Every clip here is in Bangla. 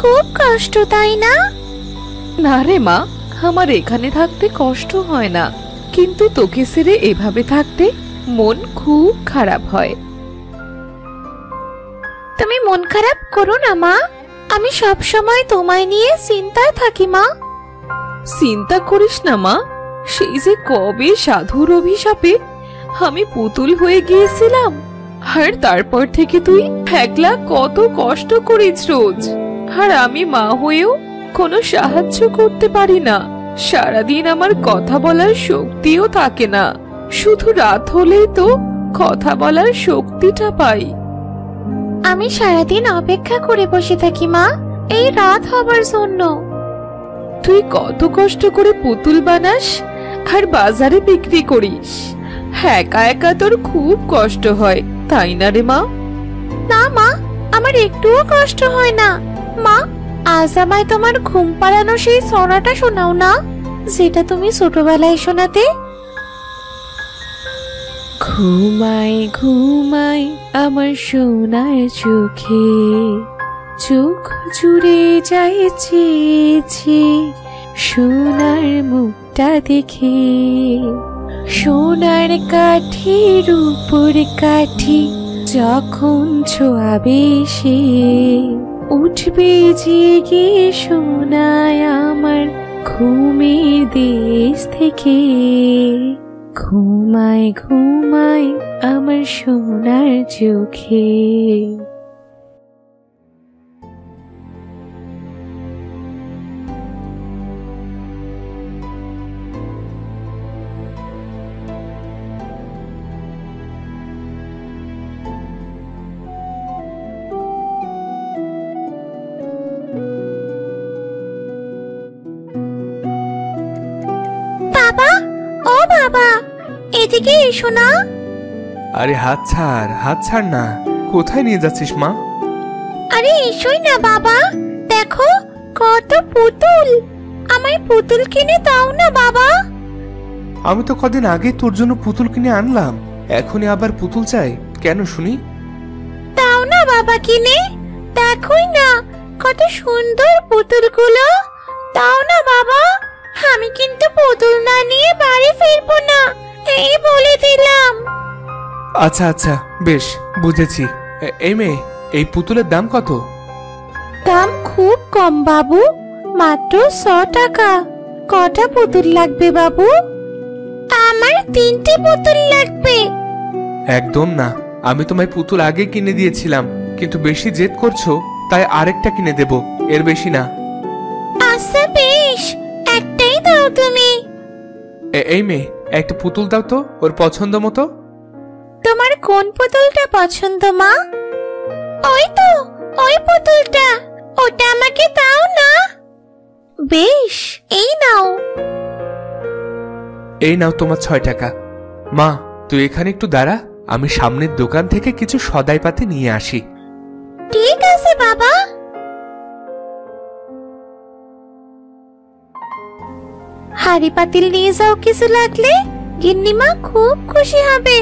খুব কষ্ট, তাই না? না রে মা, আমার এখানে থাকতে কষ্ট হয় না, কিন্তু তোকে ছেড়ে এভাবে থাকতে মন খুব খারাপ হয়। তুমি মন খারাপ করো না মা, আমি সব সময় তোমায় নিয়ে চিন্তায় থাকি মা। চিন্তা করিস না মা, সেই যে কবে সাধুর অভিশাপে আমি পুতুল হয়ে গিয়েছিলাম, আর তারপর থেকে তুই একলা কত কষ্ট করিস রোজ, আর আমি মা হয়েও কোনো সাহায্য করতে পারি না। সারাদিন আমার কথা বলার শক্তিও থাকে না, শুধু রাত হলেই তো কথা বলার শক্তিটা পাই। আমি সারাদিন অপেক্ষা করে বসে থাকি মা, এই রাত হবার জন্য। তুই কত কষ্ট করে পুতুল বানাস আর বাজারে বিক্রি করিস, একা একা তোর খুব কষ্ট হয়, তাই না রে মা? না মা, আমার একটুও কষ্ট হয় না। মা, আজ আমায় তোমার ঘুম পাড়ানো সেই ছড়াটা শোনাও না, যেটা তুমি ছোটবেলায় শোনাতে। ঘুমায় ঘুমায় আমার সোনার চোখে, চোখ জুড়ে যায় চেয়েছে সোনার মুখটা দেখে। সোনার কাঠির উপর কাঠি যখন ছোঁয়াবে সে, উঠবে জেগে সোনায় আমার ঘুমের দেশ থেকে। ঘুমায় ঘুমায় আমার সোনার চোখে। বাবা, ও বাবা, এদিকে এসো না। আরে হাত ছাড় না, কোথায় নিয়ে যাচ্ছিস মা? আরে এসোই না বাবা, দেখো কত পুতুল, আমায় পুতুল কিনে দাও না বাবা। আমি তো কদিন আগে তোর জন্য পুতুল কিনে আনলাম, এখনই আবার পুতুল চাই কেন শুনি? দাও না বাবা কিনে, দেখোই না কত সুন্দর পুতুলগুলো, দাও না বাবা। আমি কিন্তু পুতুল না নিয়ে বাড়ি ফিরবো না, এই বলে দিলাম। আচ্ছা আচ্ছা বেশ, বুঝেছি। এই মেয়ে, এই পুতুলের দাম কত? দাম খুব কম বাবু, মাত্র 100 টাকা। কটা পুতুল লাগবে বাবু? আমার 3টে পুতুল লাগবে। একদম না, আমি তোমায় পুতুল আগে কিনে দিয়েছিলাম, কিন্তু বেশি জেদ করছো তাই আরেকটা কিনে দেব, এর বেশি না। আচ্ছা বেশ, একটাই দাও তুমি। এই মেয়ে, একটা পুতুল দাও তো ওর পছন্দ মতো। তোমার কোন পুতুলটা পছন্দ মা? ওই তো, ওই পুতুলটা, ওটা আমাকে দাও না। বেশ, এই নাও। এই নাও তোমার 6 টাকা। মা, তুই এখানে একটু দাঁড়া, আমি সামনের দোকান থেকে কিছু সদাইপাতি নিয়ে আসি। ঠিক আছে বাবা। হাড়ি পাতিল নিয়ে যাও, কিছু লাগলে গিন্নিমা খুব খুশি হবে।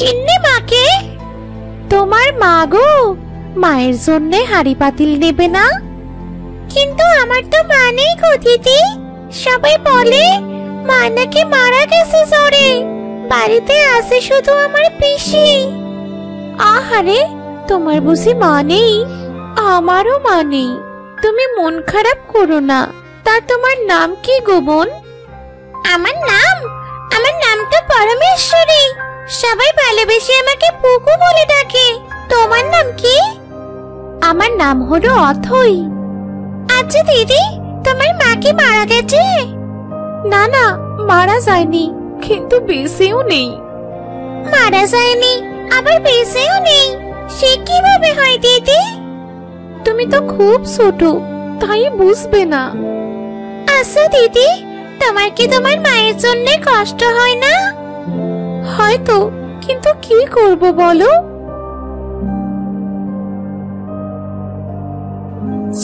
গিন্নিমাকে? তোমার মা গো, মায়ের জন্য হাড়ি পাতিল নেবে না? কিন্তু আমার তো মা নেই গো দিদি, সবাই বলে মা নাকি মারা গেছে জ্বরে, বাড়িতে আছে শুধু আমার পিসি। আহারে, তোমার বুঝি মা নেই? আমারও মা নেই, তুমি মন খারাপ করো না। তা তোমার নাম কি গো বোন? আমার নাম তো পরমেশ্বরী, সবাই ভালোবেসে আমাকে পুকু বলে ডাকে। তোমার নাম কি? আমার নাম হলো অথই। আচ্ছা দিদি, তোমার মা কি মারা গেছে? না না, মারা যায়নি, কিন্তু বেঁচেও নেই। মারা যায়নি আবার বেঁচেও নেই, সে কিভাবে হয় দিদি? তুমি তো খুব ছোট, তাই বুঝবে না। আচ্ছা দিদি, তোমার কি তোমার মায়ের জন্য কষ্ট হয় না? হয়তো, কিন্তু কি করব বলো।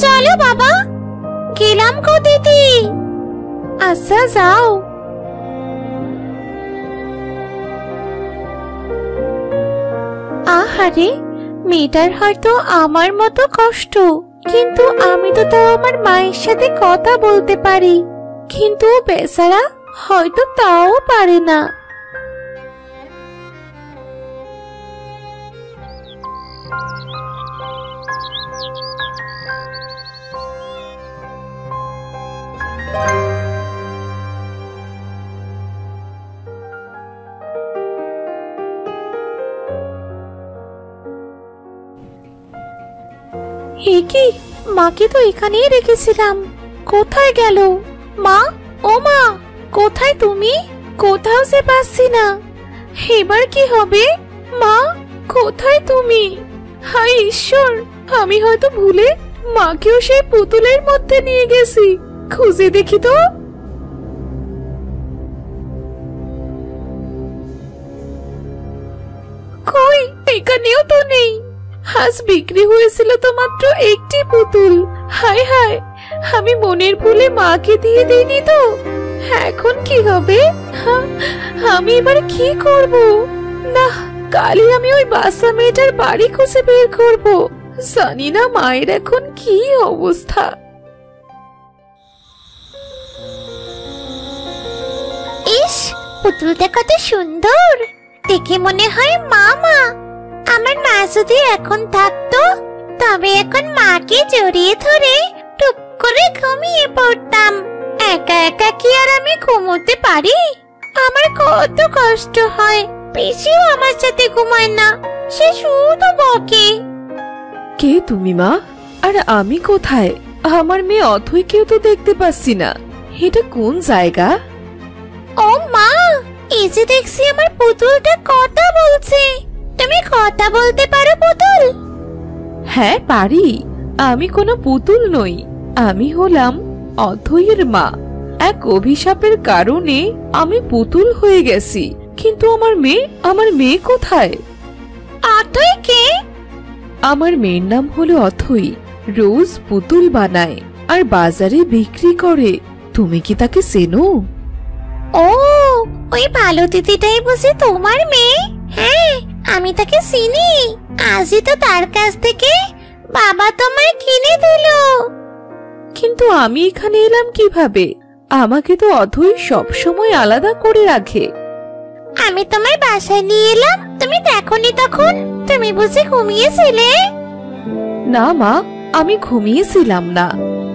চলো বাবা, গেলাম গো দিদি। আচ্ছা যাও। আহারে, মেয়েটার হয়তো আমার মতো কষ্ট, কিন্তু আমি তো তাও আমার মায়ের সাথে কথা বলতে পারি, কিন্তু ও বেচারা হয়তো তাও পারে না। হে কি, মাকে তো এখানেই রেখেছিলাম, কোথায় গেল? মা, ও মা, কোথায় তুমি? কোথাও সে পাচ্ছি না, এবার কি হবে? মা, কোথায় তুমি? হায় ঈশ্বর, আমি হয়তো ভুলে মাকেও সেই পুতুলের মধ্যে নিয়ে গেছি। খুঁজে দেখি তো। কই, এখানেও তো নেই। আজ বিক্রি হয়েছিল তো মাত্র একটি পুতুল। হায় হায়, আমি মনের ভুলে মাকে দিয়ে দিইনি তো। এখন কি হবে? আমি এবার কি করব? না, কালই আমি ওই বাচ্চা মেয়েটার বাড়ি খুঁজে বের করব। জানি না মায়ের এখন কি অবস্থা। ইস, পুতুলটা কত সুন্দর, দেখে মনে হয় মামা। আমার মা যদি এখন থাকতো, তবে এখন মাকে জড়িয়ে ধরে টুপ করে ঘুমিয়ে পড়তাম। একা একা কি আর আমি ঘুমোতে পারি? আমার কত কষ্ট হয়। পিসিও আমার সাথে ঘুমায় না, সে শুধু বকে। কে তুমি মা? আর আমি কোথায়? আমার মেয়ে অথৈকেও তো দেখতে পাচ্ছি না। এটা কোন জায়গা? ও মা, এই যে দেখছি আমার পুতুলটা কথা বলছে। তুমি কথা বলতে পারো পুতুল? হ্যাঁ পারি। আমি কোনো পুতুল নই, আমি হলাম অথৈয়ের মা। এক অভিশাপের কারণে আমি পুতুল হয়ে গেছি, কিন্তু আমার মেয়ে কোথায়? অথৈ কে? আমার মেয়ের নাম হলো অথৈ। রোজ পুতুল বানায় আর বাজারে বিক্রি করে। তুমি কি তাকে চেনো? ও, ওই ভালো দিদিটাই বুঝি তোমার মেয়ে? হ্যাঁ, আমি তাকে চিনি। আজই তো তার কাছ থেকে বাবা তোমায় কিনে দিল। কিন্তু আমি এখানে এলাম কিভাবে? আমাকে তো অথৈ সব সময় আলাদা করে রাখে। আমি তোমায় বাসায় নিয়ে এলাম, তুমি দেখোনি তখন? তুমি বুঝি ঘুমিয়েছিলে? না মা, আমি ঘুমিয়েছিলাম না।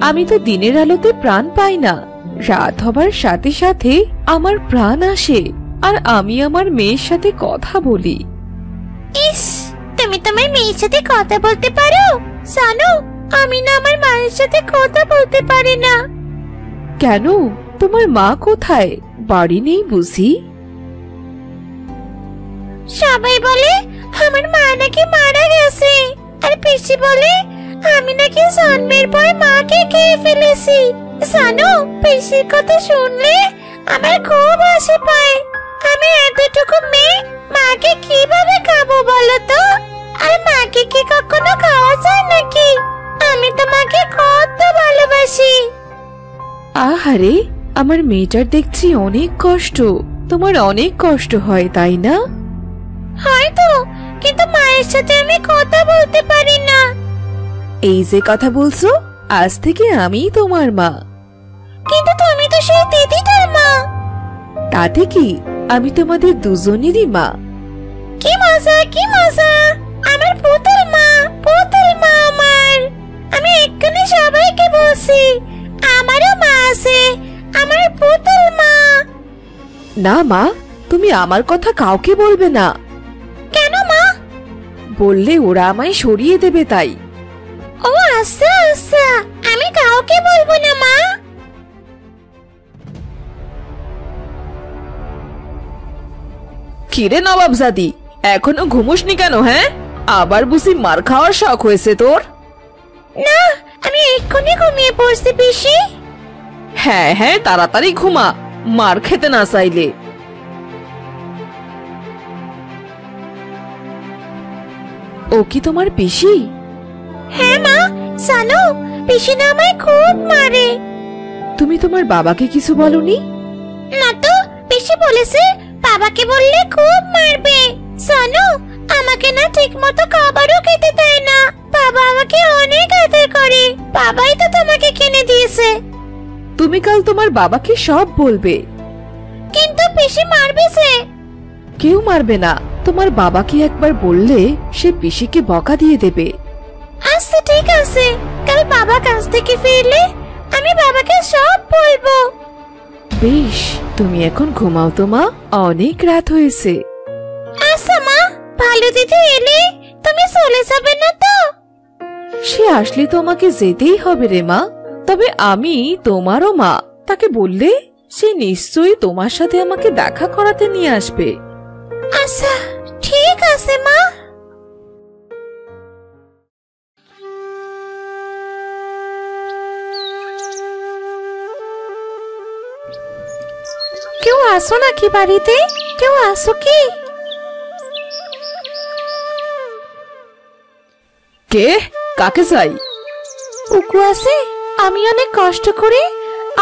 আমি তো দিনের আলোতে প্রাণ পাই না। রাত হবার সাথে সাথে আমার প্রাণ আসে, আর আমি আমার মেয়ের সাথে কথা বলি। ইস, তুমি তোমার মেয়ের সাথে কথা বলতে পারো? জানো, আমি না আমার মায়ের সাথে কথা বলতে পারি না। কেন, তোমার মা কোথায়? বাড়ি নেই বুঝি? সবাই বলে আমার মা নাকি মারা গেছে, আর পিসি বলে আমি নাকি জন্মের পর মাকে খেয়ে ফেলেছি। জানো, পিসির কথা শুনলে আমার খুব হাসি পায়। আমি এতটুকু মেয়ে, মাকে কিভাবে খাবো বলো তো? আর মাকে কি কখনো খাওয়া যায় নাকি? আমি তো মাকে কত ভালোবাসি। আহারে, আমার মেয়েটার দেখছি অনেক কষ্ট। তোমার অনেক কষ্ট হয় তাই না? হয়তো, কিন্তু মায়ের সাথে আমি কথা বলতে পারি না। এই যে কথা বলছো, আজ থেকে আমিই তোমার মা। কিন্তু তুমি তো সেই দিদিটার মা। তাতে কি, আমি তোমাদের দুজনেরই মা। কি মজা, কি মজা! আমার পুতুল মা, পুতুল মা আমার। আমি এক্ষুনি সবাইকে বলছি আমারও মা আছে, আমার পুতুল মা। না মা, তুমি আমার কথা কাউকে বলবে না। কেন মা? বললে ওরা আমায় সরিয়ে দেবে তাই। ও আচ্ছা আচ্ছা, আমি কাউকে বলবো না মা। কিরে নবাবজাদি, এখনো ঘুমোসনি কেন? হ্যাঁ, আবার বুঝি মার খাওয়ার শখ হয়েছে তোর? না, আমি এক্ষুনি ঘুমিয়ে পড়ছি পিসি। হ্যাঁ হ্যাঁ, তাড়াতাড়ি ঘুমা, মার খেতে না চাইলে। ও কি তোমার পিসি? হ্যাঁ মা, জানো পিসি না আমায় খুব মারে। তুমি তোমার বাবাকে কিছু বলনি? না তো, পিসি বলেছে বাবাকে বললে খুব মারবে। জানো, আমাকে না ঠিক মতো খাবারও খেতে দেয় না। বাবা আমাকে অনেক আদর করে, বাবাই তো তোমাকে কিনে দিয়েছে। তুমি কাল তোমার বাবাকে সব বলবে। কিন্তু পিসি মারবে সে। কেউ মারবে না, তোমার বাবাকে একবার বললে সে পিসিকে বকা দিয়ে দেবে। আচ্ছা ঠিক আছে, কাল বাবা কাজ থেকে ফিরলে আমি বাবাকে সব বলবো। বেশ, তুমি এখন ঘুমাও তো মা, অনেক রাত হয়েছে। আচ্ছা মা, ভালো দিদি এলে তুমি চলে যাবে না তো? সে আসলে তোমাকে যেতেই হবে রে মা, তবে আমি তোমারও মা, তাকে বললে সে নিশ্চয়ই তোমার সাথে আমাকে দেখা করাতে নিয়ে আসবে। আচ্ছা ঠিক আছে মা। কেউ আসো নাকি বাড়িতে? কেউ আসো কি? কে? কাকে চাই? পুকু আছে। আমি অনেক কষ্ট করে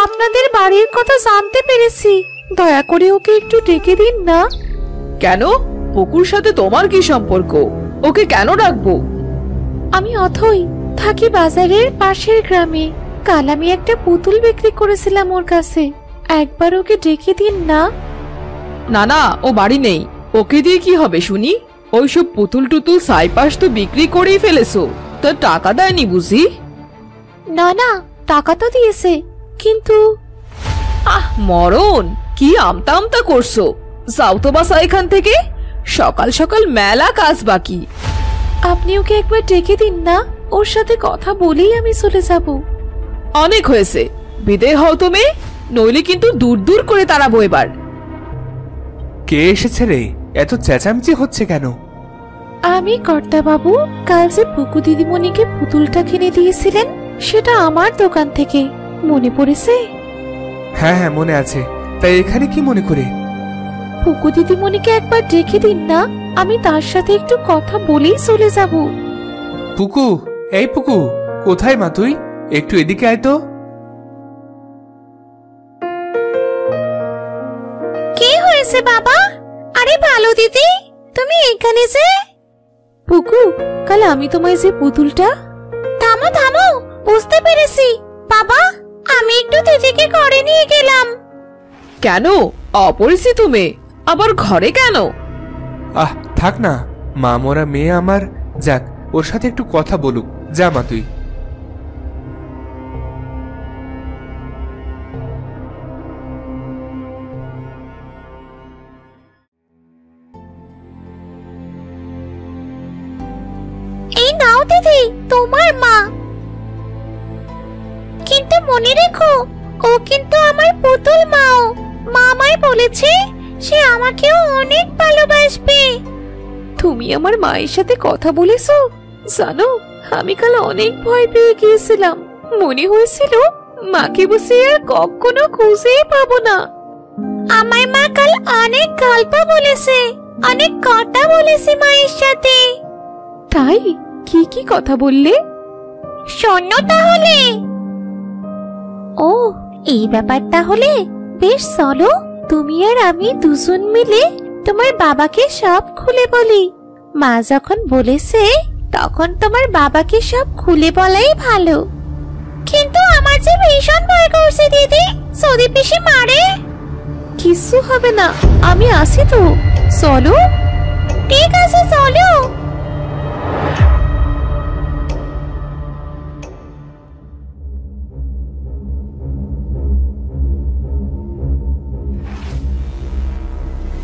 আপনাদের বাড়ির কথা জানতে পেরেছি, দয়া করে ওকে একটু ডেকে দিন না। কেন? পুকুর সাথে তোমার কি সম্পর্ক? ওকে কেন ডাকবো? আমি অথই, থাকি বাজারের পাশের গ্রামে। কাল আমি একটা পুতুল বিক্রি করেছিলাম ওর কাছে, একবার ওকে ডেকে দিন না। না না, ও বাড়ি নেই, ওকে দিয়ে কি হবে শুনি? ওইসব পুতুল টুতুল সাইপাস তো বিক্রি করেই ফেলেছো, তো টাকা দেয়নি বুঝি? না না, টাকা তো দিয়েছে, কিন্তু মরণ, কি আমতা আমতা করছো? যাও তো বাসা এখান থেকে, সকাল সকাল মেলা কাজ বাকি। আপনি ওকে একবার ডেকে দিন না, ওর সাথে কথা বলেই আমি চলে যাব। অনেক হয়েছে, বিদায় হও তুমি, নইলে কিন্তু দূর দূর করে তাড়াবো এবার। কে এসেছে রে? এত চেঁচামেচি হচ্ছে কেন? আমি কর্তা বাবু, কাল যে পুকু দিদিমণিকে পুতুলটা কিনে দিয়েছিলেন, সেটা আমার দোকান থেকে, মনে পড়েছে? হ্যাঁ হ্যাঁ মনে আছে, তাই এখানে কি মনে করে? পুকু দিদিমণিকে একবার ডেকে দিন না, আমি তার সাথে একটু কথা বলেই চলে যাব। পুকু, এই পুকু, কোথায় মা তুই? একটু এদিকে আয় তো। কি হয়েছে বাবা? আরে ভালো দিদি, তুমি এখানে যে? পুকু, কাল আমি তোমায় যে পুতুলটা... থামো থামো, বুঝতে পেরেছি। বাবা, আমি একটু দিদিকে ঘরে নিয়ে গেলাম। কেন? অপরিচিত মেয়ে আবার ঘরে কেন? আহ থাক না, মা মরা মেয়ে আমার, যাক ওর সাথে একটু কথা বলুক। যা মা তুই। এই নাও দিদি, তোমার মা। কিন্তু মনে রেখো, ও কিন্তু আমার পুতুল মাও। মা আমায় বলেছে সে আমাকেও অনেক ভালোবাসবে। তুমি আমার মায়ের সাথে কথা বলেছো? জানো, আমি কাল অনেক ভয় পেয়ে গিয়েছিলাম, মনে হয়েছিল মাকে বসে আর কখনো খুঁজেই পাবো না। আমার মা কাল অনেক গল্প বলেছে, অনেক কথা বলেছে মায়ের সাথে। তাই? কি কি কথা বললে? শোনো তাহলে। ও, এই ব্যাপার তাহলে। বেশ, চলো তুমি আর আমি দুজন মিলে তোমার বাবাকে সব খুলে বলি। মা যখন বলেছে, তখন তোমার বাবাকে সব খুলে বলাই ভালো। কিন্তু আমার যে ভীষণ ভয় করছে দিদি, যদি পিসি মারে। কিছু হবে না, আমি আছি তো, চলো। ঠিক আছে চলো।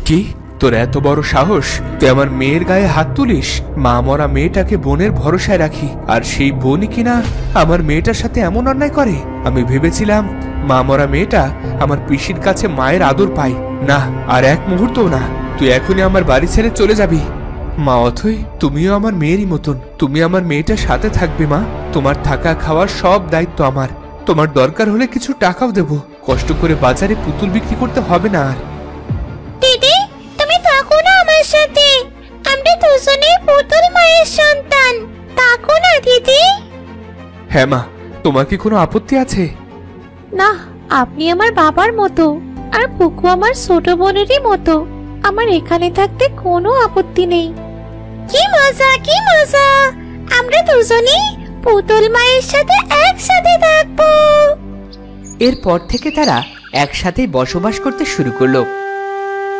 কি তোর এত বড় সাহস? তুই আমার মেয়ের গায়ে হাত তুলিস? মা মরা মেয়েটাকে বোনের ভরসায় রাখি, আর সেই বোনই কিনা আমার মেয়েটার সাথে এমন অন্যায় করে? আমি ভেবেছিলাম মা মরা মেয়েটা আমার পিসির কাছে মায়ের আদর পায় না। আর এক মুহূর্তও না, তুই এখনই আমার বাড়ি ছেড়ে চলে যাবি। মা অথই, তুমিও আমার মেয়েরই মতন, তুমি আমার মেয়েটার সাথে থাকবে মা। তোমার থাকা খাওয়ার সব দায়িত্ব আমার। তোমার দরকার হলে কিছু টাকাও দেব, কষ্ট করে বাজারে পুতুল বিক্রি করতে হবে না আর। দিদি, তুমি থাকো না আমার সাথে, আমরা দুজনেই পুতুল মায়ের সন্তান। থাকো না দিদি। হ্যাঁ মা, তোমার কি কোনো আপত্তি আছে? না, আপনি আমার বাবার মতো, আর পুকু আমার ছোট বোনেরই মতো। আমার এখানে থাকতে কোনো আপত্তি নেই। কি মজা, কি মজা! আমরা দুজনেই পুতুল মায়ের সাথে একসাথে থাকবো। এরপর থেকে তারা একসাথেই বসবাস করতে শুরু করলো।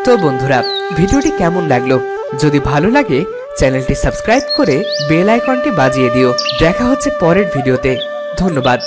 তো বন্ধুরা, ভিডিওটি কেমন লাগলো? যদি ভালো লাগে চ্যানেলটি সাবস্ক্রাইব করে বেল আইকনটি বাজিয়ে দিও। দেখা হচ্ছে পরের ভিডিওতে। ধন্যবাদ।